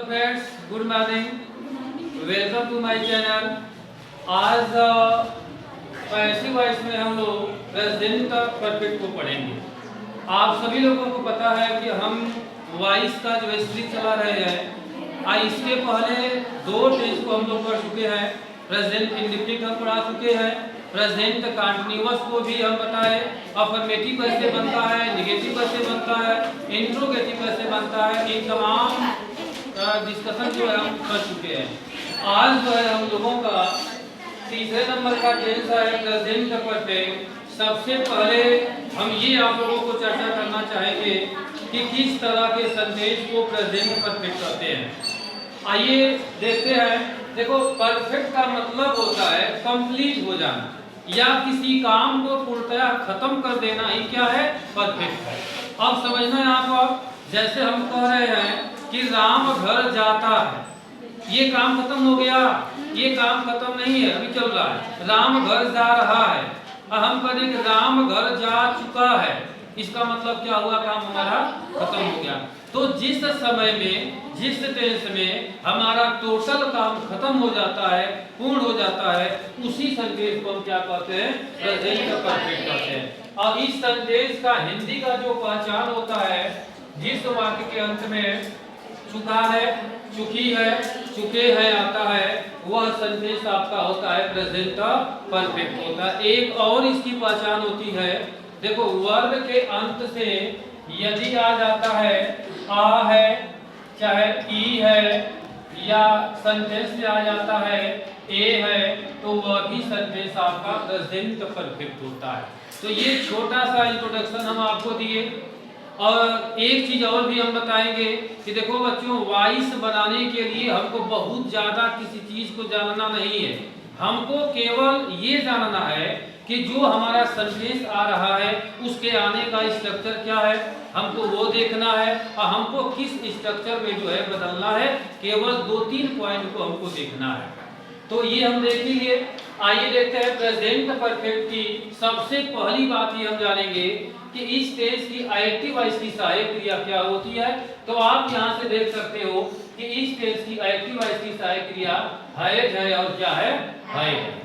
Friends, good morning, welcome to my channel. आज passive voice में हम लोग प्रेजेंट परफेक्ट को पढ़ेंगे। आप सभी लोगों को पता है कि हम वॉइस का जो सीरीज चला रहे हैं, इसके पहले दो टेंस को हम लोग पढ़ चुके हैं। प्रेजेंट इंडेफिनिट हम पढ़ा चुके हैं, प्रेजेंट कंटिन्यूअस को भी हम बताए, अफर्मेटिव कैसे बनता है, नेगेटिव कैसे बनता है, इंट्रोगेटिव कैसे बनता है। इन तमाम डिस्कशन जो है हम कर चुके हैं। आज जो है हम लोगों का तीसरे नंबर का टेंस है प्रेजेंट परफेक्ट। सबसे पहले हम ये आप लोगों को चर्चा करना चाहेंगे कि किस तरह के सेंटेंस को प्रेजेंट परफेक्ट कहते हैं। आइए देखते हैं। देखो, परफेक्ट का मतलब होता है कंप्लीट हो जाना या किसी काम को पूर्णतया खत्म कर देना ही क्या है, परफेक्ट है। अब समझना है आप, जैसे हम कह रहे हैं कि राम घर जाता है, ये काम खत्म हो गया, ये काम खत्म नहीं है, अभी चल रहा है। राम घर जा रहा है, हम कहें कि राम घर जा चुका है, इसका मतलब क्या हुआ, काम हमारा खत्म हो गया। तो जिस समय में, जिस टेंस में हमारा टोटल काम खत्म हो जाता है, पूर्ण हो जाता है, उसी सेंटेंस को हम क्या कहते हैं, प्रेजेंट परफेक्ट कहते हैं। और इस सेंटेंस का हिंदी का जो पहचान होता है, जिस वाक्य के अंत में चुका है, चुकी है, चुके हैं आता है, वह सेंटेंस आपका होता है प्रेजेंट परफेक्ट होता है। एक और इसकी पहचान होती है, देखो वर्ब के अंत से यदि आ जाता है आ है, चाहे ई है, या सेंटेंस में आ जाता है ए है, तो वह भी सेंटेंस आपका प्रेजेंट परफेक्ट होता है। तो ये छोटा सा इंट्रोडक्शन हम आपको दिए। और एक चीज और भी हम बताएंगे कि देखो बच्चों, वॉइस बनाने के लिए हमको बहुत ज्यादा किसी चीज को जानना नहीं है, हमको केवल ये जानना है कि जो हमारा सेंटेंस आ रहा है उसके आने का स्ट्रक्चर क्या है, हमको वो देखना है, और हमको किस स्ट्रक्चर में जो है बदलना है, केवल 2-3 पॉइंट को हमको देखना है। तो ये हम देखेंगे। आइए देखते हैं प्रेजेंट परफेक्ट की सबसे पहली बात ये हम जानेंगे कि इस टेंस की एक्टिव वॉइस की सहायक क्रिया क्या होती है। तो आप यहाँ से देख सकते हो कि इस टेंस की एक्टिव वॉइस की सहायक क्रिया है और क्या है, है।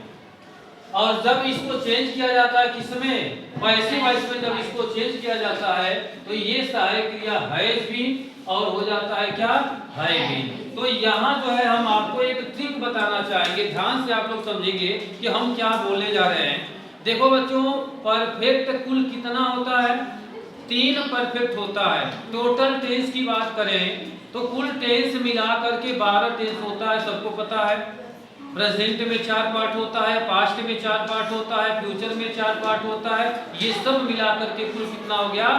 और जब इसको चेंज किया जाता है किसमें, पैसिव वॉइस में, जब इसको चेंज किया जाता है तो ये सहायक क्रिया हैज बीन और हो जाता है क्या, है बीन। तो यहाँ जो है हम आपको एक ट्रिक बताना चाहेंगे, ध्यान से आप लोग समझेंगे कि हम क्या बोलने जा रहे हैं। देखो बच्चों, परफेक्ट कुल कितना होता है, 3 परफेक्ट होता है। टोटल टेंस की बात करें तो कुल टेंस मिला करके 12 टेंस होता है, सबको पता है। प्रेजेंट में 4 पार्ट होता है, पास्ट में 4 पार्ट होता है, फ्यूचर में 4 पार्ट होता है। ये सब मिला करके कुल कितना हो गया,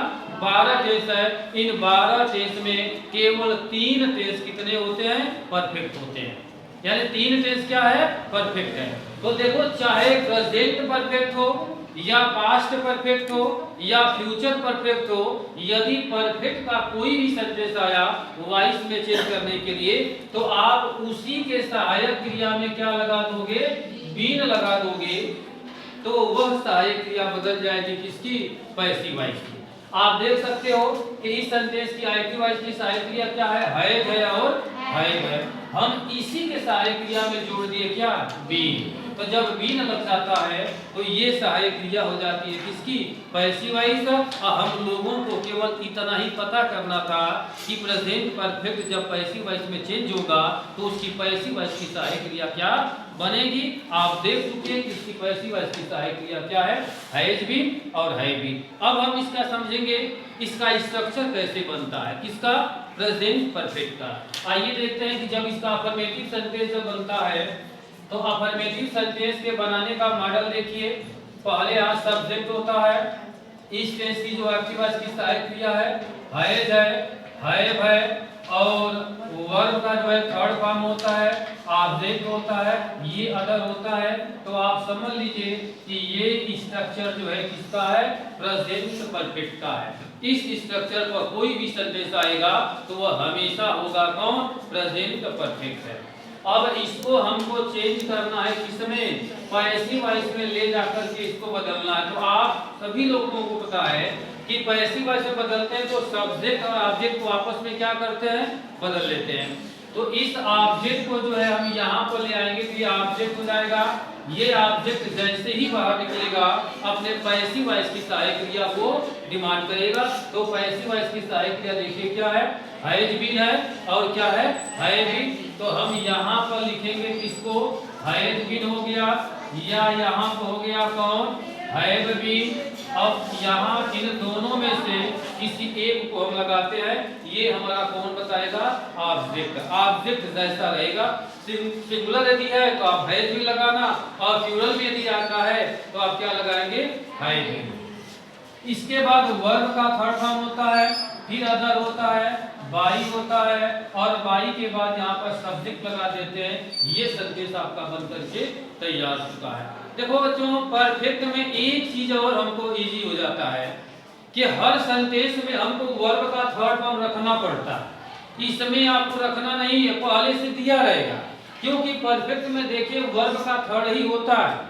12 टेंस है। इन 12 टेंस में केवल 3 टेंस कितने होते हैं, परफेक्ट होते हैं। यानी 3 टेंस क्या है, परफेक्ट है। तो देखो, चाहे प्रेजेंट परफेक्ट हो या पास्ट परफेक्ट हो या फ्यूचर परफेक्ट हो, यदि परफेक्ट का कोई भी सेंटेंस आया वॉइस में चेंज करने के लिए, तो आप उसी के सहायक क्रिया में क्या लगा दोगे, बीन लगा दोगे, तो वह सहायक क्रिया बदल जाएगी किसकी, पैसिव वॉइस की। आप देख सकते हो कि इस सेंटेंस की एक्टिव वॉइस की सहायक क्रिया क्या है और है। हम इसी के सहायक क्रिया में जोड़ दिए क्या, बीन। तो जब बीन लग जाता है तो ये सहायक क्रिया हो जाती है किसकी, पैसिव वॉइस। और हम लोगों को केवल इतना ही पता करना था कि प्रेजेंट परफेक्ट जब पैसिव वॉइस में चेंज होगा तो उसकी पैसिव वॉइस की सहायक क्रिया क्या बनेगी। आप देख चुके हैं कि इसकी पैसिव वॉइस की सहायक क्रिया क्या है, हैज बीन और है बीन। अब हम इसका समझेंगे, इसका स्ट्रक्चर कैसे बनता है, किसका, प्रेजेंट परफेक्ट का। आइए देखते हैं कि जब इसका अफर्मेटिव सेंटेंस बनता है तो अफर्मेटिव सेंटेंस के बनाने का मॉडल देखिए। पहले यहाँ सब्जेक्ट होता है, इस टेंस की जो एक्टिव वॉइस की सहायक क्रिया हैज है, और वर्ब का जो है थर्ड फॉर्म होता है, ऑब्जेक्ट होता है, ये अदर होता है। तो आप समझ लीजिए कि ये स्ट्रक्चर जो है किसका है, प्रेजेंट परफेक्ट का है। इस स्ट्रक्चर पर कोई भी सेंटेंस आएगा तो वह हमेशा होगा कौन, प्रेजेंट परफेक्ट है। अब इसको हमको चेंज करना है किसमें, पैसिव वॉइस में ले जाकर के इसको बदलना है। तो आप सभी लोगों को पता है कि पैसिव वॉइस में बदलते हैं तो सब्जेक्ट और ऑब्जेक्ट को आपस में क्या करते हैं, बदल लेते हैं। तो इस ऑब्जेक्ट को जो है हम यहाँ पर ले आएंगे तो ये ऑब्जेक्ट हो जाएगा। ये ऑब्जेक्ट जैसे ही बाहर निकलेगा अपने पैसिव वॉइस की सहायक क्रिया को डिमांड करेगा। तो पैसिव वॉइस की सहायक क्रिया देखिए क्या है, हैज बीन है और क्या है, हैव बीन। तो हम यहाँ पर लिखेंगे किसको, हैज बीन हो गया, या यहाँ पर हो गया कौन, हैव बीन। अब यहाँ इन दोनों में से किसी एक को हम लगाते हैं, ये हमारा कौन बताएगा, ऑब्जेक्ट। ऑब्जेक्ट जैसा रहेगा, सिंगुलर यदि है तो आप हैज भी लगाना, और प्लूरल में यदि आता है तो आप क्या लगाएंगे, हैव भी। इसके बाद वर्ब का थर्ड फॉर्म होता है, फिर अदर होता है, बाई होता है, और बाई के बाद यहाँ पर सब्जेक्ट लगा देते हैं। ये सेंटेंस आपका बनकर के तैयार हो चुका है। देखो बच्चों, परफेक्ट में एक चीज और हमको इजी हो जाता है कि हर सेंटेंस में हमको वर्ब का थर्ड फॉर्म रखना पड़ता है। इसमें आपको रखना नहीं है, पहले से दिया रहेगा, क्योंकि परफेक्ट में देखिए वर्ब का थर्ड ही होता है।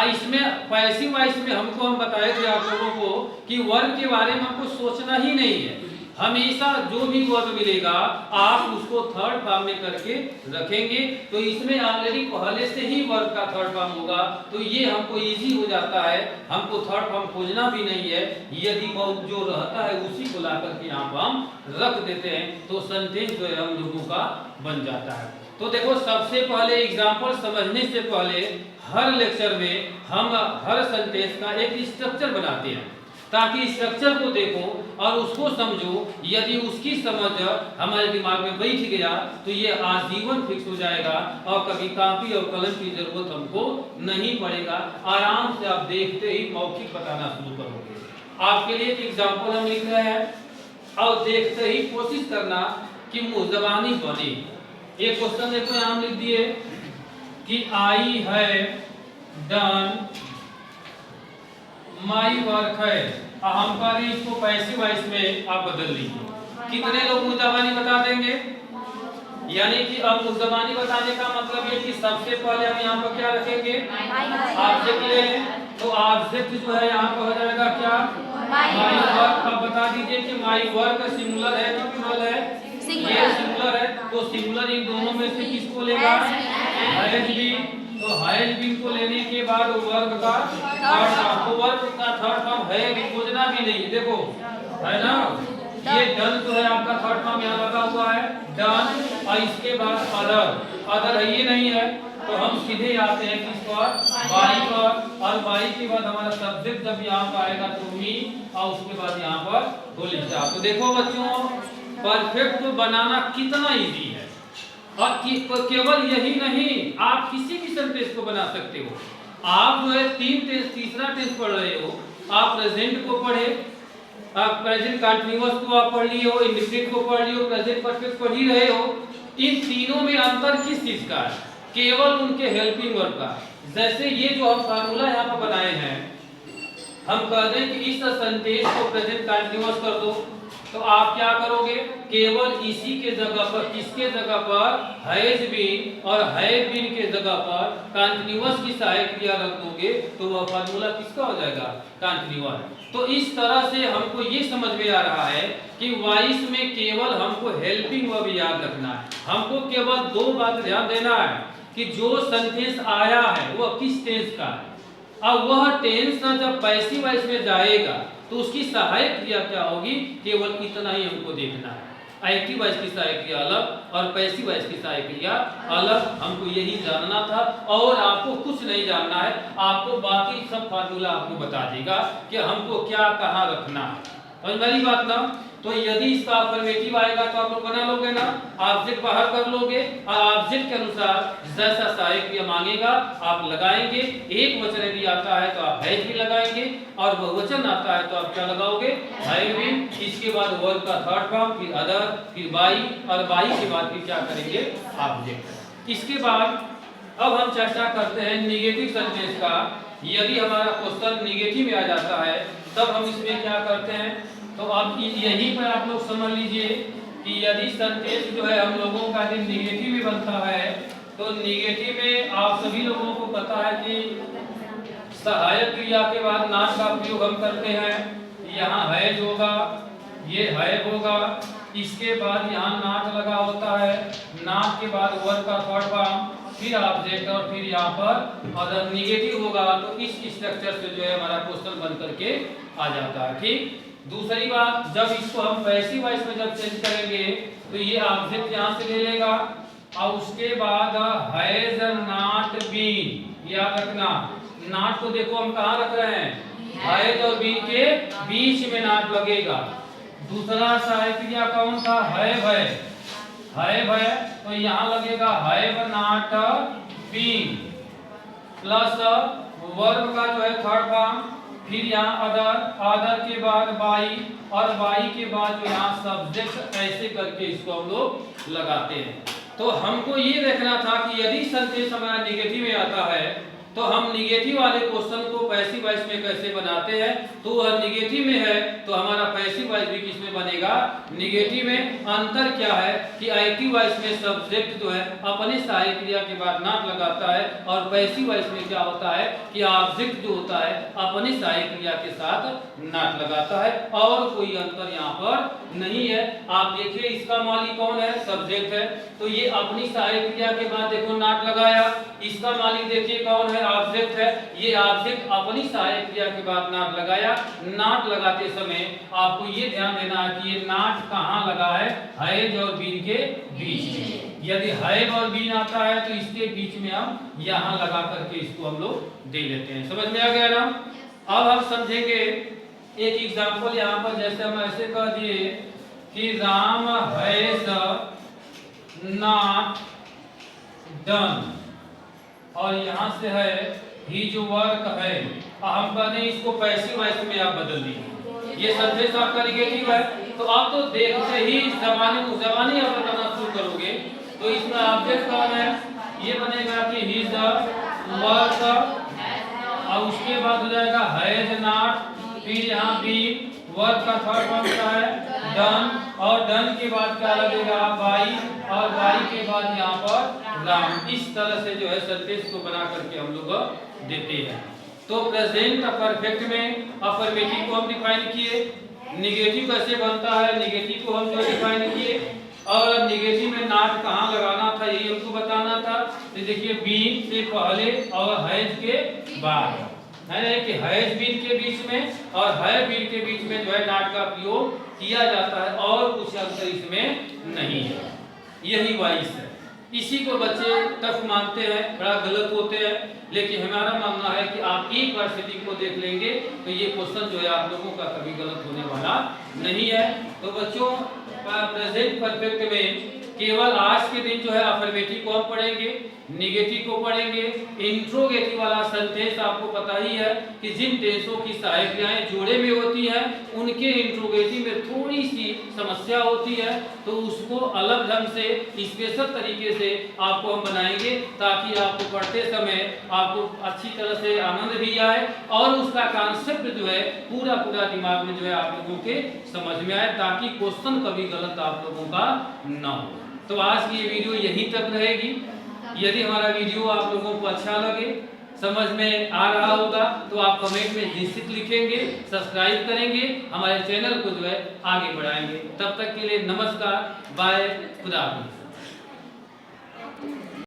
इसमें पैसिव वॉइस में हम बताए थे आप लोगों को कि वर्ब के बारे में हमको सोचना ही नहीं है। हमेशा जो भी वर्ब मिलेगा आप उसको थर्ड फॉर्म में करके रखेंगे। तो इसमें ऑलरेडी पहले से ही वर्ब का थर्ड फॉर्म होगा, तो ये हमको इजी हो जाता है, हमको थर्ड फॉर्म खोजना भी नहीं है। यदि जो रहता है उसी को ला करके यहाँ पर हम रख देते हैं, तो सेंटेंस जो है हम लोगों का बन जाता है। तो देखो, सबसे पहले एग्जाम्पल समझने से पहले हर लेक्चर में हम हर सेंटेंस का एक स्ट्रक्चर बनाते हैं, ताकि स्ट्रक्चर को देखो और उसको समझो। यदि उसकी समझ हमारे दिमाग में बैठ गया तो ये आजीवन फिक्स हो जाएगा और कभी कॉपी और कलम की जरूरत हमको नहीं पड़ेगा। आराम से आप देखते ही मौखिक बताना शुरू करोगे। आपके लिए एक एग्जाम्पल हम लिख रहे हैं और देखते ही कोशिश करना कि मुंह जबानी बने। एक क्वेश्चन देखो, यहाँ लिख दिए कि आई है डन माई वर्क है। हम कह रहे इसको पैसिव वॉइस में आप बदल लीजिए। कितने लोग मुजबानी बता देंगे? यानी कि अब मुजबानी बताने का मतलब ये कि सबसे पहले हम यहाँ पर क्या रखेंगे, ऑब्जेक्ट ले। तो ऑब्जेक्ट जो है यहाँ पर हो जाएगा क्या, माई वर्क। अब बता दीजिए कि माई वर्क सिंगुलर है कि प्लूरल है? ये सिंगुलर है, तो सिंगुलर इन दोनों में से किसको लेगा, हैज बीन। तो हैज बीन को लेने के बाद वर्ब का थर्ड फॉर्म, तो वर्ब का थर्ड फॉर्म है भी, खोजना भी नहीं, देखो है ना। ये डन जो है आपका थर्ड फॉर्म यहाँ लगा हुआ है, डन। और इसके बाद अदर है, ये नहीं है, तो हम सीधे आते हैं किस पर, बाई पर। और बाई के बाद हमारा सब्जेक्ट जब यहाँ पर आएगा तो मी, और उसके बाद यहाँ पर होली। तो देखो बच्चों, परफेक्ट को बनाना कितना इजी है। और केवल यही नहीं, आप किसी भी सेंटेंस को बना सकते हो। आप जो है तीसरा टेंस पढ़ रहे हो, आप प्रेजेंट को पढ़े, आप प्रेजेंट कंटीन्यूअस को आप पढ़ लिए हो, इंडेफिनिट को पढ़ लिए हो, प्रेजेंट परफेक्ट पढ़ ही रहे हो। इन तीनों में अंतर किस चीज का है, केवल उनके हेल्पिंग वर्ब का। जैसे ये जो हम फार्मूला यहाँ पर बनाए हैं, हम कह दें कि इस सेंटेंस को प्रेजेंट कंटीन्यूअस कर दो, तो आप क्या करोगे, केवल इसी के जगह पर, किसके जगह पर, हैज बीन और हैव बीन के जगह पर कंटीन्यूअस की सहायक क्रिया रख दोगे, तो वह फार्मूला किसका हो जाएगा, कंटीन्यूअस। तो इस तरह से हमको ये समझ में आ रहा है कि वॉइस में केवल हमको हेल्पिंग वर्ब याद रखना है। हमको केवल दो बात ध्यान देना है कि जो सेंटेंस आया है वह किस टेंस का है, अब वह टेंस ना जब पैसिव वॉइस में जाएगा तो उसकी सहायक क्रिया क्या होगी, केवल इतना ही हमको देखना है। एक्टिव वॉइस की सहायक क्रिया अलग और पैसिव वॉइस की सहायक क्रिया अलग, हमको यही जानना था। और आपको कुछ नहीं जानना है, आपको बाकी सब फार्मूला आपको बता देगा कि हमको क्या कहाँ रखना है। समझ वाली बात ना। तो यदि इसका अफर्मेटिव आएगा तो आप लोग बना लोगे ना, ऑब्जेक्ट बाहर कर लोगे और ऑब्जेक्ट के अनुसार जैसा सहायक क्रिया मांगेगा आप लगाएंगे। एक वचन यदि आता है तो आप हैज भी लगाएंगे, और बहुवचन आता है तो आप क्या लगाओगे, हैव बीन। इसके बाद वर्ब का थर्ड फॉर्म, फिर अदर, फिर बाई, और बाई के बाद फिर क्या करेंगे, ऑब्जेक्ट। इसके बाद अब हम चर्चा करते हैं निगेटिव सेंटेंस का। यदि हमारा क्वेश्चन निगेटिव में आ जाता है तब हम इसमें क्या करते हैं, तो अब यहीं पर आप लोग समझ लीजिए कि यदि सेंटेंस जो है हम लोगों का यदि निगेटिव में बनता है, तो निगेटिव में आप सभी लोगों को पता है कि सहायक क्रिया के बाद नाम का प्रयोग हम करते हैं। यहाँ हैज होगा, ये हैव होगा, इसके बाद यहाँ नॉट लगा होता है, नॉट के बाद वर्ब का थर्ड फॉर्म, फिर ऑब्जेक्ट और फिर यहाँ पर अगर निगेटिव होगा तो इस स्ट्रक्चर से जो है हमारा क्वेश्चन बन करके आ जाता है। ठीक। दूसरी बात, जब इसको हम पैसिव वॉइस में जब चेंज करेंगे तो ये ऑब्जेक्ट यहाँ से ले लेगा और उसके बाद हैज नॉट बीन, याद रखना नॉट को देखो हम कहाँ रख रहे हैं, हैज और बीन के बीच में नॉट लगेगा। दूसरा सहायक क्रिया कौन था, हैव है, तो यहाँ लगेगा have not been plus verb का जो है थर्ड फॉर्म, फिर यहाँ अदर के बाद बाई और बाई के बाद जो यहाँ सब्जेक्ट, ऐसे करके इसको हम लोग लगाते हैं। तो हमको ये देखना था कि यदि सेंटेंस हमारा निगेटिव में आता है तो हम निगेटिव वाले क्वेश्चन को पैसिव वॉइस में कैसे बनाते हैं। तो वह निगेटिव में है तो हमारा पैसिव वॉइस भी किसमें बनेगा, निगेटिव में। अंतर क्या है कि एक्टिव वॉइस में सब्जेक्ट जो है अपने सहायक क्रिया के बाद नॉट लगाता है और पैसिव वॉइस में क्या होता है कि ऑब्जेक्ट जो होता है अपने सहायक क्रिया के साथ नॉट लगाता है, और कोई अंतर यहाँ पर नहीं है। आप देखिए इसका मालिक कौन है, सब्जेक्ट है, तो ये अपनी सहायक क्रिया के बाद देखो नॉट लगाया। इसका मालिक देखिए कौन है, ऑब्जेक्ट है, ये ऑब्जेक्ट अपनी सहायक क्रिया के बाद नॉट लगाया। नॉट लगाते समय आपको ये ध्यान देना है कि ये नॉट कहाँ लगा है, हैज और बीन के बीच में। यदि हैव और बीन आता है तो इसके बीच में हम यहाँ लगा करके इसको हम लोग दे लेते हैं। समझ में आ गया ना। अब हम समझेंगे एक एग्जांपल यहाँ पर, जैसे हम ऐसे कह दिए कि राम हैज नॉट डन, और यहाँ से है हिज वर्क है, हम कहते हैं इसको पैसिव वॉइस में आप बदल दीजिए। ये सेंटेंस आपका निगेटिव है तो आप तो देखते ही जबानी आप बताना शुरू करोगे। तो इसमें ऑब्जेक्ट कौन है, ये बनेगा कि हिज वर्क, और उसके बाद हो जाएगा हैज नॉट, फिर यहाँ भी वर्क का थर्ड फॉर्म क्या है, डन, और डन के बाद क्या लगेगा, बाई, और बाई के बाद यहाँ पर राम। इस तरह से जो है सेंटेंस को बना करके हम लोग देते हैं। तो प्रेजेंट परफेक्ट में अफर्मेटिव को हम डिफाइन किए, निगेटिव कैसे बनता है, निगेटिव को हम जो डिफाइन किए, और निगेटिव में नॉट कहाँ लगाना था यही हमको बताना था। तो देखिए बीन से पहले और हैज के बाद, है ना, कि हैज बीन के बीच में और है बीन के बीच में जो है नॉट का प्रयोग किया जाता है, और कुछ अंतर इसमें नहीं है। यही वॉइस है। इसी को बच्चे टफ मानते हैं, बड़ा गलत होते हैं, लेकिन हमारा मानना है कि आप एक बार सेटिंग को देख लेंगे तो ये क्वेश्चन जो है आप लोगों का कभी गलत होने वाला नहीं है। तो बच्चों प्रेजेंट परफेक्ट में केवल आज के दिन जो है अफर्मेटिव को हम पढ़ेंगे, निगेटिव को पढ़ेंगे। इंट्रोगेटिव वाला सेंटेंस आपको पता ही है कि जिन टेंसों की सहायक क्रियाएं जोड़े में होती है उनके इंट्रोगेटिव में थोड़ी सी समस्या होती है, तो उसको अलग ढंग से स्पेशल तरीके से आपको हम बनाएंगे ताकि आपको पढ़ते समय आपको अच्छी तरह से आनंद भी आए और उसका कॉन्सेप्ट जो है पूरा दिमाग में जो है आप लोगों के समझ में आए, ताकि क्वेश्चन कभी गलत आप लोगों का ना हो। तो आज की ये वीडियो यहीं तक रहेगी। यदि हमारा वीडियो आप लोगों को अच्छा लगे, समझ में आ रहा होगा, तो आप कमेंट में निश्चित लिखेंगे, सब्सक्राइब करेंगे, हमारे चैनल को जो है आगे बढ़ाएंगे। तब तक के लिए नमस्कार, बाय, खुदा हाफिज़।